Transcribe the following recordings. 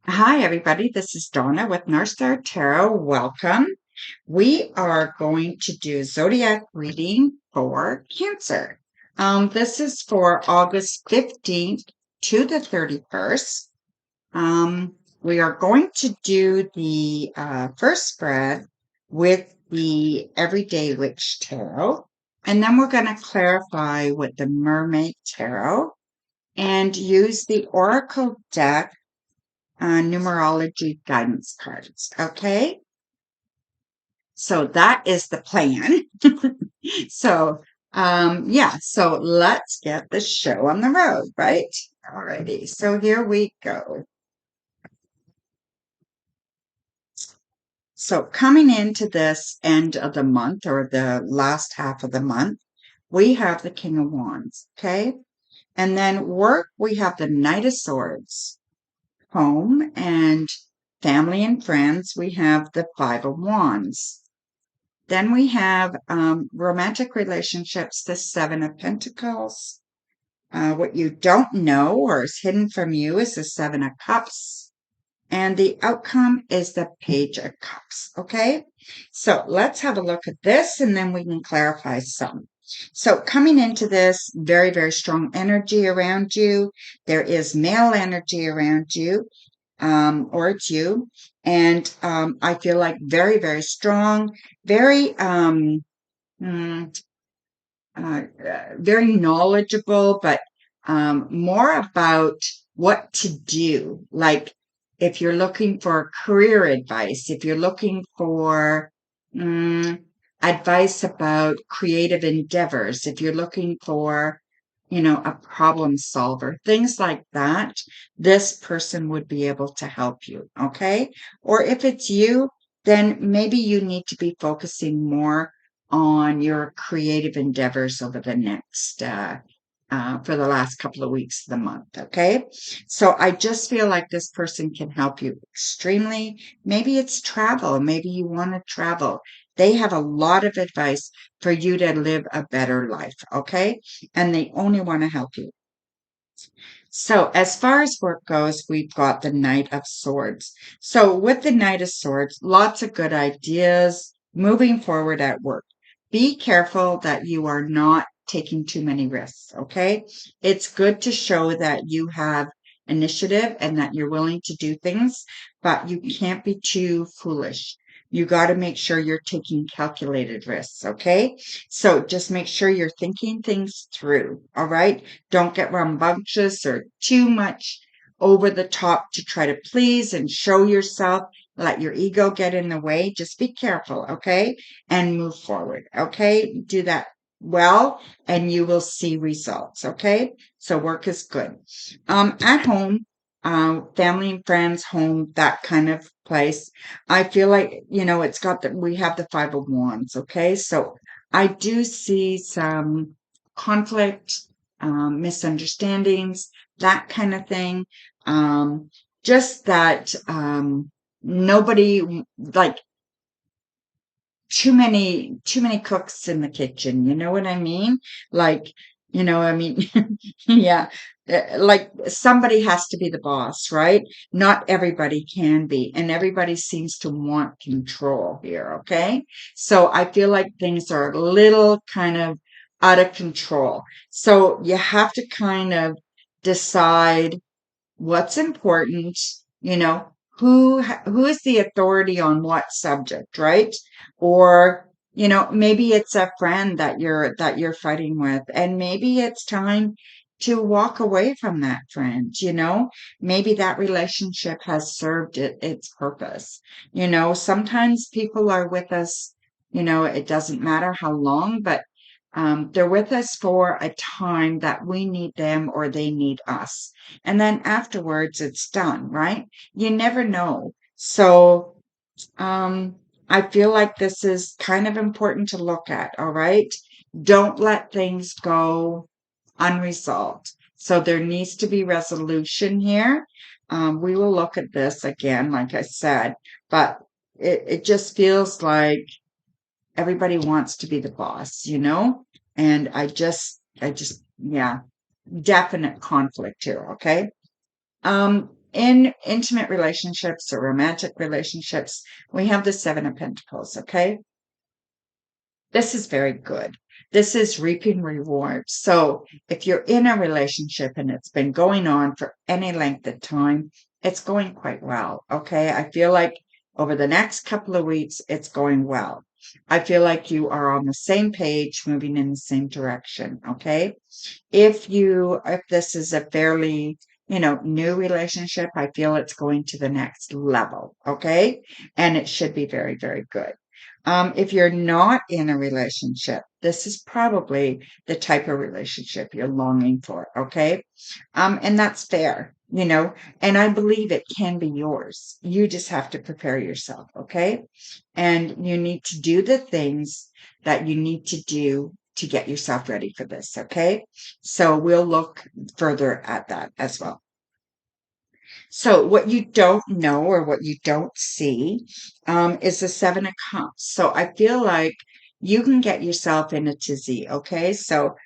Hi, everybody. This is Donna with Northstar Tarot. Welcome. We are going to do zodiac reading for Cancer. This is for August 15th to the 31st. We are going to do the first spread with the Everyday Witch Tarot, and then we're going to clarify with the Mermaid Tarot and use the Oracle deck numerology guidance cards. Okay, so that is the plan. So, yeah, so let's get the show on the road, right? Alrighty, so here we go. So, coming into this end of the month or the last half of the month, we have the King of Wands. Okay, and then work, we have the Knight of Swords. Home and family and friends, we have the Five of Wands. Then we have romantic relationships, the Seven of Pentacles. What you don't know or is hidden from you is the Seven of Cups. And the outcome is the Page of Cups. Okay, so let's have a look at this and then we can clarify some. So, coming into this, very, very strong energy around you. There is male energy around you, or it's you. And I feel like very, very strong, very mm, very knowledgeable, but more about what to do. Like if you're looking for career advice, if you're looking for mm, advice about creative endeavors, if you're looking for, a problem solver, things like that, this person would be able to help you. Okay. Or if it's you, then maybe you need to be focusing more on your creative endeavors over the next for the last couple of weeks of the month. Okay, so I just feel like this person can help you extremely. Maybe it's travel, maybe you want to travel. They have a lot of advice for you to live a better life. Okay, and they only want to help you. So, as far as work goes, we've got the Knight of Swords. So, with the Knight of Swords, lots of good ideas moving forward at work. Be careful that you are not taking too many risks, okay? It's good to show that you have initiative and that you're willing to do things, but you can't be too foolish. You got to make sure you're taking calculated risks, okay? So just make sure you're thinking things through, all right? Don't get rambunctious or too much over the top to try to please and show yourself. Let your ego get in the way. Just be careful, okay? And move forward, okay? Do that well and you will see results, okay? So work is good. At home, family and friends, home, that kind of place. I feel like, it's got that we have the Five of Wands, okay? So I do see some conflict, misunderstandings, that kind of thing. Um, just that nobody like too many cooks in the kitchen. You know what I mean? Like, I mean, yeah, like somebody has to be the boss, right? Not everybody can be, and everybody seems to want control here. Okay, so I feel like things are a little kind of out of control. So you have to kind of decide what's important, you know, who is the authority on what subject, right? Or, maybe it's a friend that you're fighting with, and maybe it's time to walk away from that friend, maybe that relationship has served its purpose. Sometimes people are with us, it doesn't matter how long, but they're with us for a time that we need them or they need us. And then afterwards, it's done, right? You never know. So, um, I feel like this is kind of important to look at, all right? Don't let things go unresolved. So there needs to be resolution here. We will look at this again, like I said, but it just feels like everybody wants to be the boss, And yeah, definite conflict here. Okay. in intimate relationships or romantic relationships, we have the Seven of Pentacles, okay? This is very good. This is reaping rewards. So if you're in a relationship and it's been going on for any length of time, it's going quite well. Okay. I feel like over the next couple of weeks, it's going well. I feel like you are on the same page, moving in the same direction. Okay. If this is a fairly, new relationship, I feel it's going to the next level. Okay. And it should be very, very good. If you're not in a relationship, this is probably the type of relationship you're longing for. Okay. And that's fair, and I believe it can be yours. You just have to prepare yourself. Okay. And you need to do the things that you need to do to get yourself ready for this. Okay. So we'll look further at that as well. So what you don't know or what you don't see is the Seven of Cups. So I feel like you can get yourself in a tizzy. Okay. So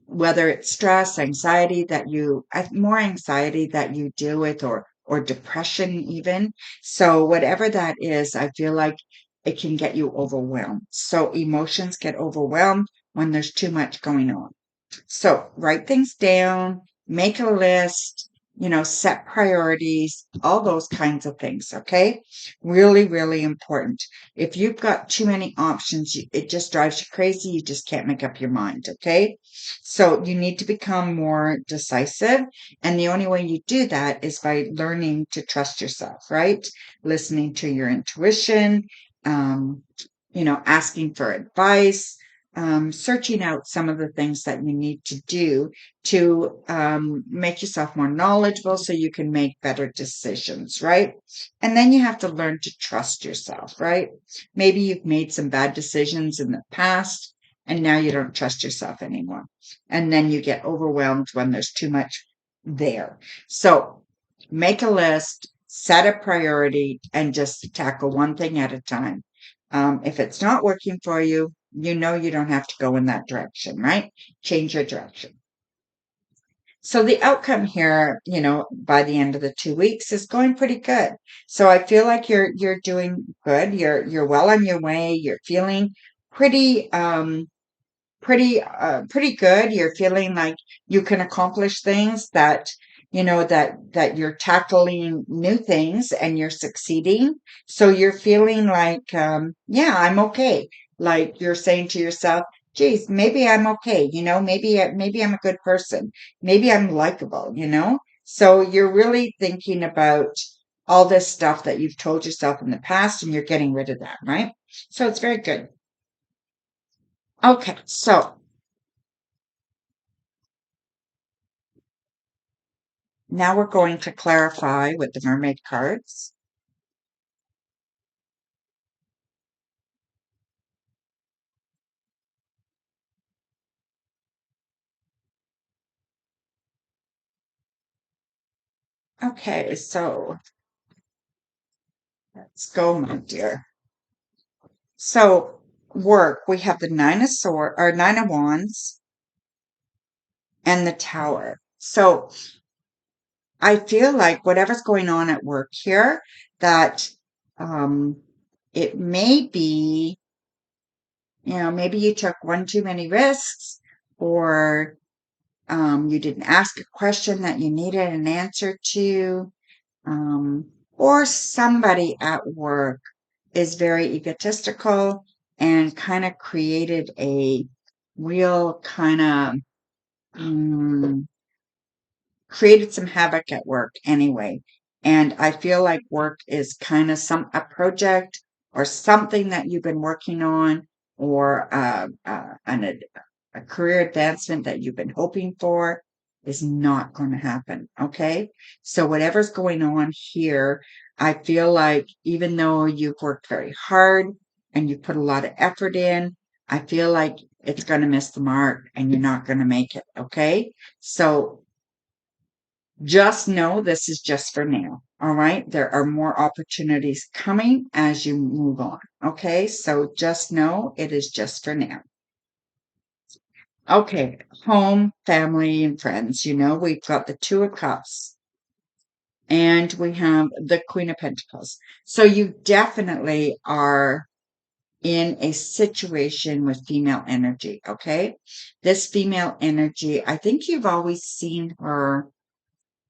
whether it's stress, anxiety more anxiety that you deal with, or depression even. So whatever that is, I feel like it can get you overwhelmed. So emotions get overwhelmed when there's too much going on. So write things down, make a list, set priorities, all those kinds of things. Okay. Really, really important. If you've got too many options, it just drives you crazy. You just can't make up your mind. Okay. So you need to become more decisive. And the only way you do that is by learning to trust yourself, right? Listening to your intuition, um, asking for advice, searching out some of the things that you need to do to make yourself more knowledgeable so you can make better decisions, right? And then you have to learn to trust yourself, right? Maybe you've made some bad decisions in the past and now you don't trust yourself anymore. And then you get overwhelmed when there's too much there. So make a list, set a priority, and just tackle one thing at a time. If it's not working for you, you don't have to go in that direction, right? Change your direction. So the outcome here, by the end of the 2 weeks is going pretty good. So I feel like you're doing good. You're well on your way. You're feeling pretty pretty good. You're feeling like you can accomplish things that that you're tackling new things and you're succeeding. So you're feeling like yeah, I'm okay. Like you're saying to yourself, geez, maybe I'm okay. Maybe I'm a good person. Maybe I'm likable. So you're really thinking about all this stuff that you've told yourself in the past and you're getting rid of that, right? So it's very good. Okay, so now we're going to clarify with the mermaid cards. Okay, so let's go, my dear. So work, we have the Nine of Wands and the Tower. So I feel like whatever's going on at work here, that um it may be, maybe you took one too many risks, or you didn't ask a question that you needed an answer to. Or somebody at work is very egotistical and kind of created a real kind of created some havoc at work anyway. And I feel like work is kind of a project or something that you've been working on, or a career advancement that you've been hoping for is not going to happen. Okay. So whatever's going on here, I feel like even though you've worked very hard and you put a lot of effort in, I feel like it's going to miss the mark and you're not going to make it. Okay. So just know this is just for now. All right. There are more opportunities coming as you move on. Okay. So just know it is just for now. Okay. Home, family, and friends. We've got the Two of Cups and we have the Queen of Pentacles. So you definitely are in a situation with female energy, okay? This female energy, I think you've always seen her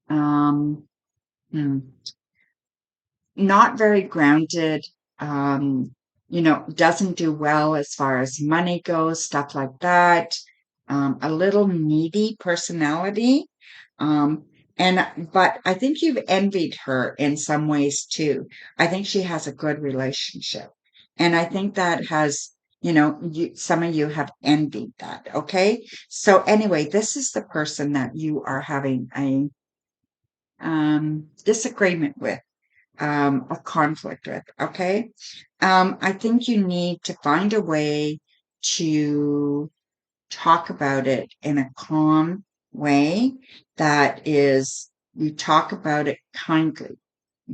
um hmm, not very grounded, um, doesn't do well as far as money goes, stuff like that. A little needy personality. Um, but I think you've envied her in some ways too. I think she has a good relationship. And I think that has, some of you have envied that. Okay. So anyway, this is the person that you are having a disagreement with, a conflict with. Okay. I think you need to find a way to talk about it in a calm way that is, you talk about it kindly.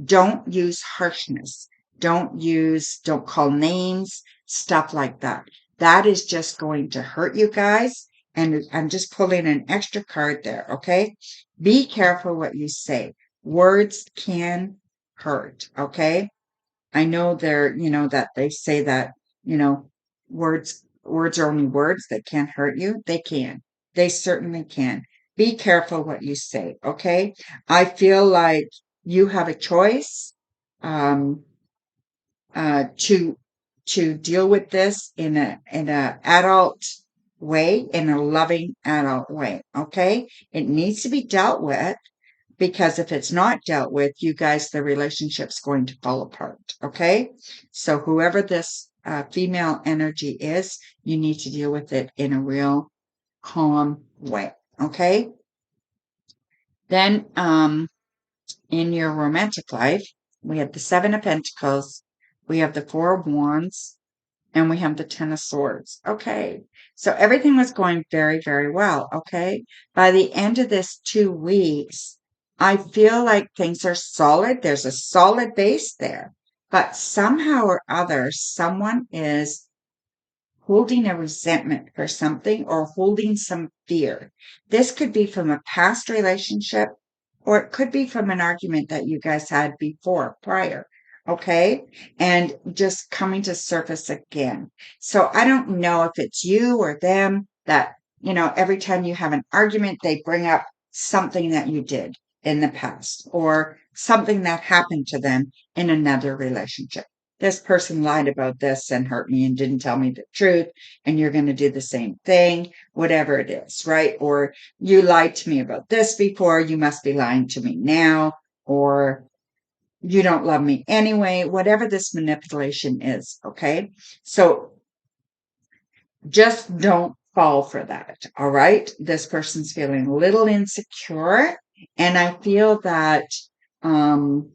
Don't use harshness. Don't call names, stuff like that. That is just going to hurt you guys. And I'm just pulling an extra card there. Okay. Be careful what you say. Words can hurt. Okay. I know that they say that, you know, words are only words that can't hurt you. They can. They certainly can. Be careful what you say, okay? I feel like you have a choice um to deal with this in a adult way, in a loving adult way, okay? It needs to be dealt with, because if it's not dealt with, you guys, the relationship's going to fall apart. Okay. So whoever this female energy is, you need to deal with it in a real calm way. Okay. Then, in your romantic life, we have the Seven of Pentacles, we have the Four of Wands, and we have the Ten of Swords. Okay. So everything was going very, very well. Okay. By the end of this 2 weeks, I feel like things are solid. There's a solid base there. But somehow or other, someone is holding a resentment for something or holding some fear. This could be from a past relationship, or it could be from an argument that you guys had before, prior. Okay. And just coming to surface again. So I don't know if it's you or them that, every time you have an argument, they bring up something that you did in the past or something that happened to them in another relationship. This person lied about this and hurt me and didn't tell me the truth, and you're going to do the same thing, whatever it is, right? Or you lied to me about this before, you must be lying to me now, or you don't love me anyway, whatever this manipulation is, okay? So just don't fall for that, all right? This person's feeling a little insecure, and I feel that um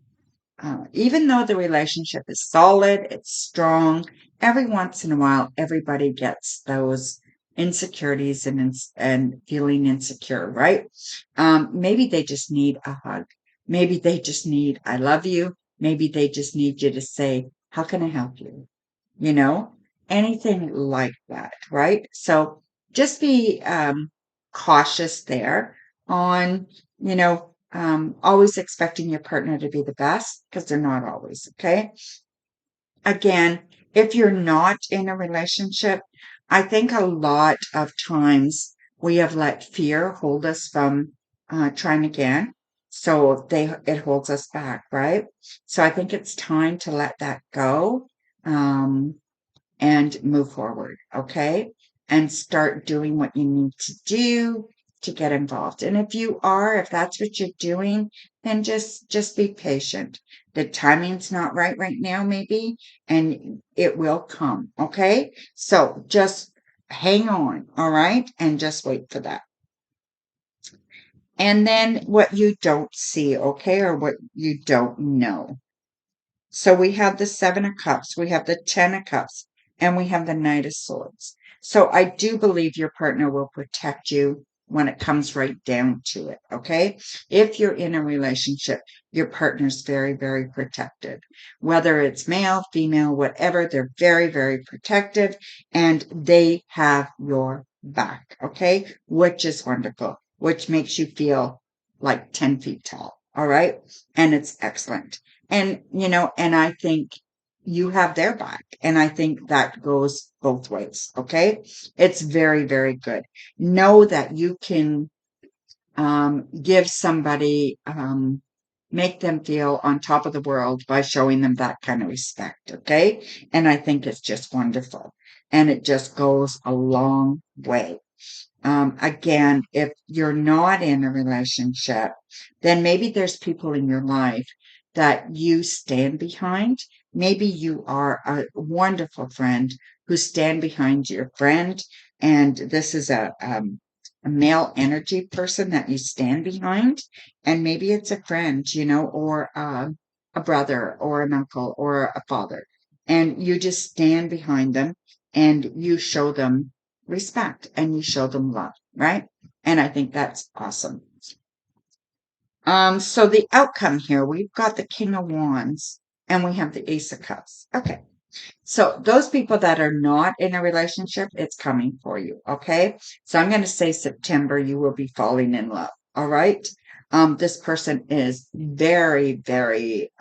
even though the relationship is solid, it's strong, every once in a while, everybody gets those insecurities and feeling insecure, right? Maybe they just need a hug. Maybe they just need, I love you. Maybe they just need you to say, how can I help you? You know, anything like that, right? So just be cautious there on, always expecting your partner to be the best, because they're not always, okay? Again, if you're not in a relationship, I think a lot of times we have let fear hold us from trying again. So it holds us back, right? So I think it's time to let that go. And move forward, okay? And start doing what you need to do to get involved. And if that's what you're doing, then just be patient. The timing's not right now, maybe, and it will come, okay? So just hang on, all right? And just wait for that. And then what you don't see, okay, or what you don't know. So we have the Seven of Cups, we have the Ten of Cups, and we have the Knight of Swords. So I do believe your partner will protect you when it comes right down to it. Okay. If you're in a relationship, your partner's very, very protective. Whether it's male, female, whatever, they're very, very protective, and they have your back. Okay. Which is wonderful, which makes you feel like 10 feet tall. All right. And it's excellent. And, and I think you have their back. And I think that goes both ways. Okay. It's very, very good. Know that you can give somebody, make them feel on top of the world by showing them that kind of respect. Okay. And I think it's just wonderful. And it just goes a long way. Again, if you're not in a relationship, then maybe there's people in your life that you stand behind. Maybe you are a wonderful friend who stand behind your friend, and this is a male energy person that you stand behind, and maybe it's a friend, or a brother or an uncle or a father, and you just stand behind them and you show them respect and you show them love, right? And I think that's awesome. So the outcome here, we've got the King of Wands and we have the Ace of Cups. Okay. So those people that are not in a relationship, it's coming for you. Okay. So I'm going to say September, you will be falling in love. All right. This person is very, very,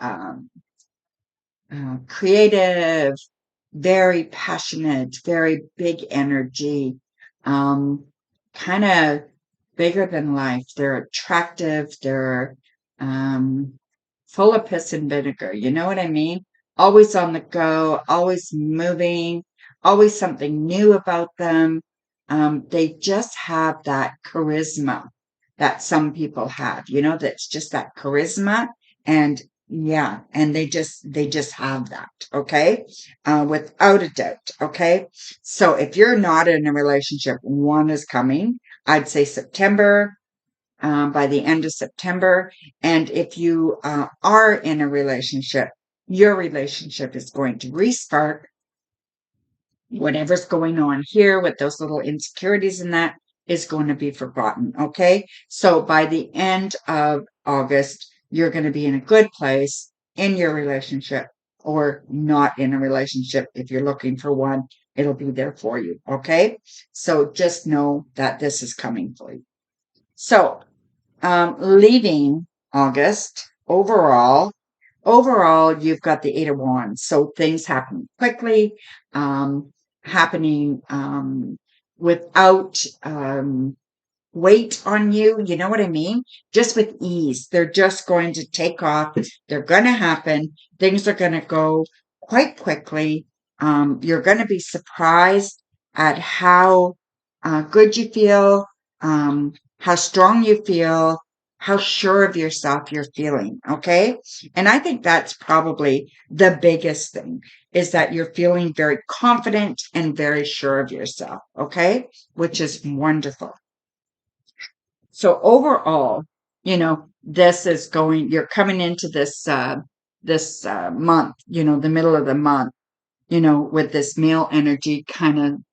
creative, very passionate, very big energy, um, kind of bigger than life. They're attractive. They're um, full of piss and vinegar. You know what I mean? Always on the go, always moving, always something new about them. They just have that charisma that some people have, that's just that charisma. And yeah, and they just have that, okay? Without a doubt, okay? So if you're not in a relationship, one is coming. I'd say September, by the end of September. And if you are in a relationship, your relationship is going to respark. Whatever's going on here with those little insecurities and that is going to be forgotten. Okay. So by the end of August, you're going to be in a good place in your relationship or not in a relationship. If you're looking for one, it'll be there for you. Okay. So just know that this is coming for you. So, leaving August overall, you've got the Eight of Wands. So things happen quickly, happening without weight on you. You know what I mean? Just with ease. They're just going to take off. They're going to happen. Things are going to go quite quickly. You're going to be surprised at how good you feel, how strong you feel, how sure of yourself you're feeling. Okay. And I think that's probably the biggest thing is that you're feeling very confident and very sure of yourself. Okay. Which is wonderful. So overall, you're coming into this month, the middle of the month, with this male energy kind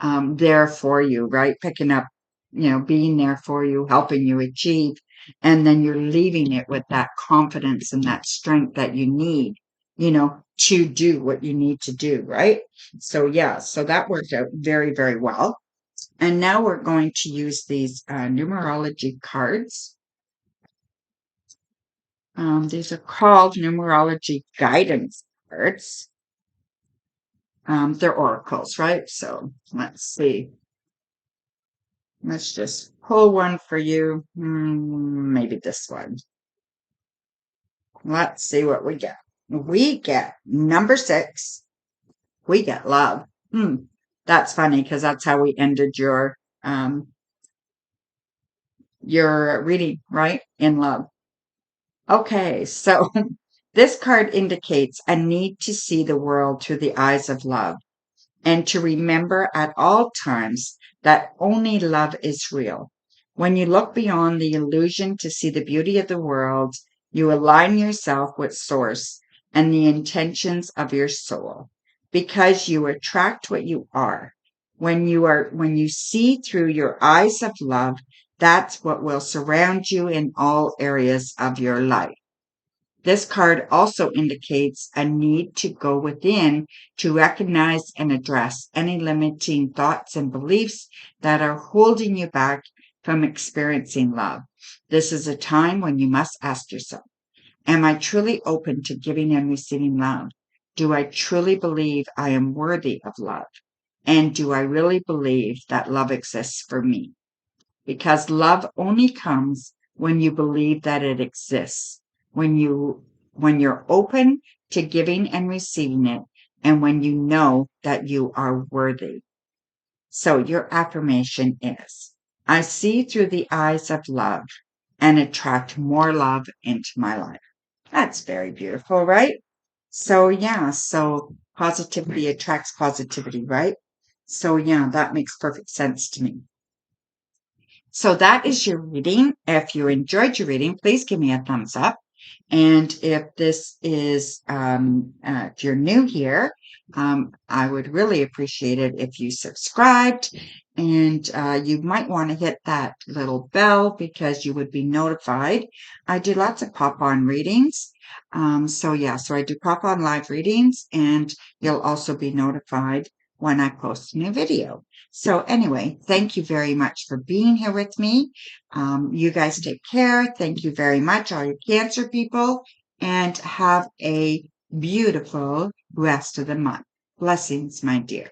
of there for you, right? Picking up, being there for you, helping you achieve. And then you're leaving it with that confidence and that strength that you need, to do what you need to do, right? So, yeah, so that worked out very, very well. And now we're going to use these numerology cards. These are called numerology guidance cards. They're oracles, right? So let's see. Let's just pull one for you. Maybe this one. Let's see what we get. We get number 6. We get love. That's funny because that's how we ended your reading, right? In love. Okay, so this card indicates a need to see the world through the eyes of love and to remember at all times that only love is real. When you look beyond the illusion to see the beauty of the world, you align yourself with Source and the intentions of your soul because you attract what you are. When you see through your eyes of love, that's what will surround you in all areas of your life. This card also indicates a need to go within to recognize and address any limiting thoughts and beliefs that are holding you back from experiencing love. This is a time when you must ask yourself, am I truly open to giving and receiving love? Do I truly believe I am worthy of love? And do I really believe that love exists for me? Because love only comes when you believe that it exists, when you're open to giving and receiving it, and when you know that you are worthy. So your affirmation is, I see through the eyes of love and attract more love into my life. That's very beautiful, right? So yeah, so positivity attracts positivity, right? So yeah, that makes perfect sense to me. So that is your reading. If you enjoyed your reading, please give me a thumbs up. And if this is, if you're new here, I would really appreciate it if you subscribed, and you might want to hit that little bell because you would be notified. I do lots of pop-on readings. So yeah, so I do pop-on live readings, and you'll also be notified when I post a new video. So anyway, thank you very much for being here with me. You guys take care. Thank you very much, all you Cancer people, and have a beautiful rest of the month. Blessings, my dear.